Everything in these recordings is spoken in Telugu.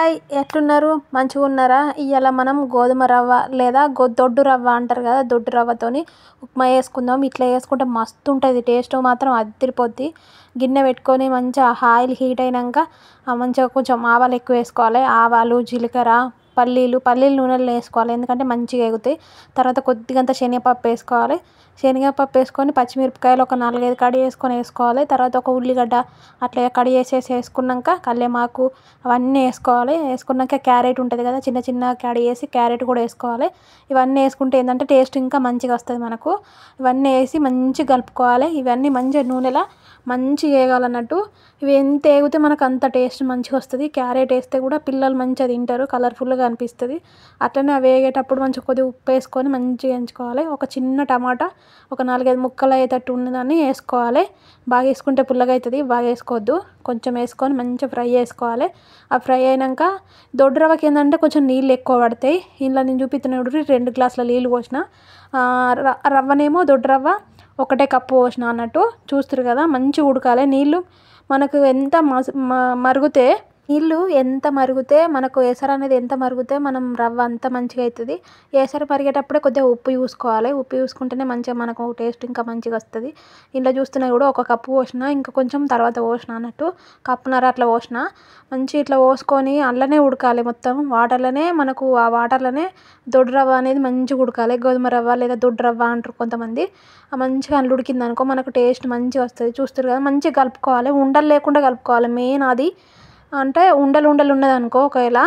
హాయ్ ఎట్లున్నారు మంచిగా ఉన్నారా? ఇవాళ మనం గోధుమ రవ్వ లేదా దొడ్డు రవ్వ అంటారు కదా, దొడ్డు రవ్వతోని ఉప్మా వేసుకుందాం. ఇట్లా వేసుకుంటే మస్తు ఉంటుంది, టేస్ట్ మాత్రం అదిరిపోద్ది. గిన్నె పెట్టుకొని మంచిగా ఆయిల్ హీట్ అయినాక మంచిగా కొంచెం ఆవాలు ఎక్కువ వేసుకోవాలి. ఆవాలు, జీలకర్ర, పల్లీలు నూనెలో వేసుకోవాలి, ఎందుకంటే మంచిగా ఎగుతాయి. తర్వాత కొద్దిగంత శనగపప్పు వేసుకోవాలి. శనగపప్పు వేసుకొని పచ్చిమిరపకాయలు ఒక 4-5 కడి వేసుకోవాలి. తర్వాత ఒక ఉల్లిగడ్డ అట్లా కడి వేసుకున్నాక కల్లేమాకు అవన్నీ వేసుకోవాలి. వేసుకున్నాక క్యారెట్ ఉంటుంది కదా, చిన్న చిన్న కడి వేసి క్యారెట్ కూడా వేసుకోవాలి. ఇవన్నీ వేసుకుంటే ఏంటంటే టేస్ట్ ఇంకా మంచిగా వస్తుంది మనకు. ఇవన్నీ వేసి మంచిగా కలుపుకోవాలి. ఇవన్నీ మంచిగా నూనెలో మంచిగా వేగాలన్నట్టు. ఇవి ఎంత వేగితే మనకు అంత టేస్ట్ మంచిగా వస్తుంది. క్యారెట్ వేస్తే కూడా పిల్లలు మంచిగా తింటారు, కలర్ఫుల్గా అనిపిస్తుంది. అట్లనే అవి వేగేటప్పుడు మంచిగా కొద్దిగా ఉప్పు వేసుకొని మంచిగా వేయించుకోవాలి. ఒక చిన్న టమాటా ఒక 4-5 ముక్కలు అయ్యేటట్టు ఉన్నదాన్ని వేసుకోవాలి. బాగా వేసుకుంటే పుల్లగా అవుతుంది, బాగా వేసుకోవద్దు. కొంచెం వేసుకొని మంచిగా ఫ్రై చేసుకోవాలి. ఆ ఫ్రై అయినాక దొడ్డు రవ్వకి ఏంటంటే కొంచెం నీళ్ళు ఎక్కువ పడతాయి. ఇంట్లో నేను చూపిస్తున్నప్పుడు 2 గ్లాసుల నీళ్ళు పోసిన. రవ్వనేమో దొడ్డు రవ్వ 1 కప్పు పోసిన అన్నట్టు. చూస్తారు కదా, మంచిగా ఉడకాలి. నీళ్ళు మనకు ఎంత ఎంత మరిగితే మనకు ఎసరు అనేది ఎంత మరిగితే మనం రవ్వ అంత మంచిగా అవుతుంది. ఎసరు మరిగేటప్పుడే కొద్దిగా ఉప్పు చూసుకోవాలి. ఉప్పు చూసుకుంటేనే మంచిగా మనకు టేస్ట్ ఇంకా మంచిగా వస్తుంది. ఇంట్లో చూస్తున్నా కూడా 1 కప్పు పోసిన, ఇంకా కొంచెం తర్వాత పోసిన అన్నట్టు. కప్పున్నర అట్లా పోసిన. మంచిగా ఇట్లా పోసుకొని అందులోనే ఉడకాలి. మొత్తం వాటర్లోనే మనకు ఆ వాటర్లోనే దొడ్డు రవ్వ అనేది మంచిగా ఉడకాలి. గోధుమ రవ్వ లేదా దొడ్డు రవ్వ అంటారు కొంతమంది. మంచిగా అందులో ఉడికింది అనుకో మనకు టేస్ట్ మంచిగా వస్తుంది. చూస్తారు కదా, మంచిగా కలుపుకోవాలి. ఉండలు లేకుండా కలుపుకోవాలి మెయిన్ అది. అంటే ఉండలు ఉన్నదనుకో ఒకవేళ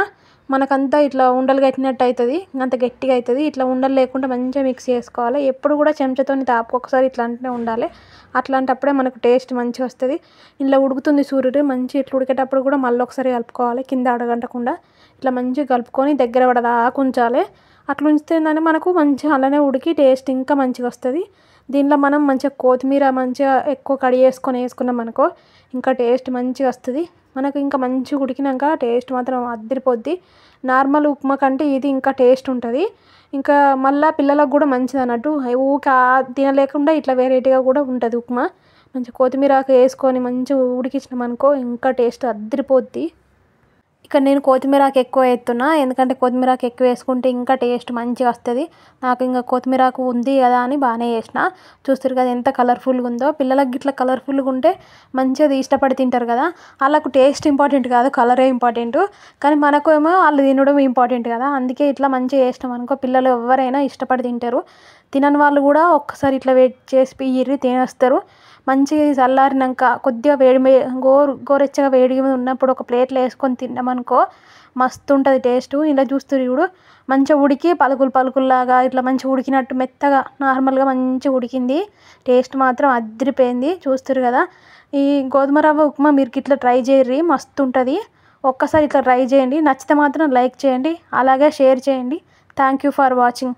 మనకంతా ఇట్లా ఉండలు కట్టినట్టు అవుతుంది, అంత గట్టిగా అవుతుంది. ఇట్లా ఉండలు లేకుండా మంచిగా మిక్స్ చేసుకోవాలి. ఎప్పుడు కూడా చెంచాతోని ఒకసారి ఇట్లా అంటూనే ఉండాలి. అట్లాంటప్పుడే మనకు టేస్ట్ మంచిగా వస్తుంది. ఇలా ఉడుకుతుంది సూర్యుడు మంచిగా. ఇట్లా ఉడికేటప్పుడు కూడా మళ్ళీ ఒకసారి కలుపుకోవాలి, కింద అడగంటకుండా. ఇట్లా మంచిగా కలుపుకొని దగ్గర పడదాకా ఉంచాలి. అట్లా ఉంచితేనే మనకు మంచిగా అలానే ఉడికి టేస్ట్ ఇంకా మంచిగా వస్తుంది. దీనిలో మనం మంచిగా కొత్తిమీర మంచిగా ఎక్కువ కడి వేసుకున్నాం అనుకో ఇంకా టేస్ట్ మంచిగా వస్తుంది మనకు. ఇంకా మంచిగా ఉడికినాక టేస్ట్ మాత్రం అదిరిపోద్ది. నార్మల్ ఉప్మా కంటే ఇది ఇంకా టేస్ట్ ఉంటుంది. ఇంకా మళ్ళీ పిల్లలకు కూడా మంచిది అన్నట్టు. ఊరికే తినలేకుండా ఇట్లా వెరైటీగా కూడా ఉంటుంది ఉప్మా. మంచిగా కొత్తిమీర వేసుకొని మంచిగా ఉడికించినాం అనుకో ఇంకా టేస్ట్ అదిరిపోద్ది. ఇక్కడ నేను కొత్తిమీరకు ఎక్కువ వేస్తున్నా, ఎందుకంటే కొత్తిమీరకు ఎక్కువ వేసుకుంటే ఇంకా టేస్ట్ మంచిగా వస్తుంది. నాకు ఇంకా కొత్తిమీరకు ఉంది కదా అని బాగానే వేసిన. చూస్తారు కదా ఎంత కలర్ఫుల్గా ఉందో. పిల్లలకి ఇట్లా కలర్ఫుల్గా ఉంటే మంచిగా ఇష్టపడి తింటారు కదా. వాళ్ళకు టేస్ట్ ఇంపార్టెంట్ కాదు, కలరే ఇంపార్టెంట్. కానీ మనకు ఏమో వాళ్ళు తినడం ఇంపార్టెంట్ కదా. అందుకే ఇట్లా మంచిగా వేసినాం అనుకో పిల్లలు ఎవరైనా ఇష్టపడి తింటారు. తినని వాళ్ళు కూడా ఒక్కసారి ఇట్లా చేసి పియ్యిర్రి తినేస్తారు. మంచిగా చల్లారినాక కొద్దిగా గోరెచ్చగా వేడిగా ఉన్నప్పుడు ఒక ప్లేట్లో వేసుకొని తిన్నామనుకో మస్తు ఉంటుంది టేస్ట్. ఇలా చూస్తారు ఇప్పుడు మంచిగా ఉడికి పలుకుల్లాగా ఇట్లా మంచిగా ఉడికినట్టు మెత్తగా నార్మల్గా మంచిగా ఉడికింది. టేస్ట్ మాత్రం అదిరిపోయింది. చూస్తారు కదా, ఈ గోధుమ రవ్వ ఉప్మా మీరు ఇట్లా ట్రై చేయర్రి, మస్తు ఉంటుంది. ఒక్కసారి ఇట్లా ట్రై చేయండి. నచ్చితే మాత్రం లైక్ చేయండి, అలాగే షేర్ చేయండి. Thank you for watching.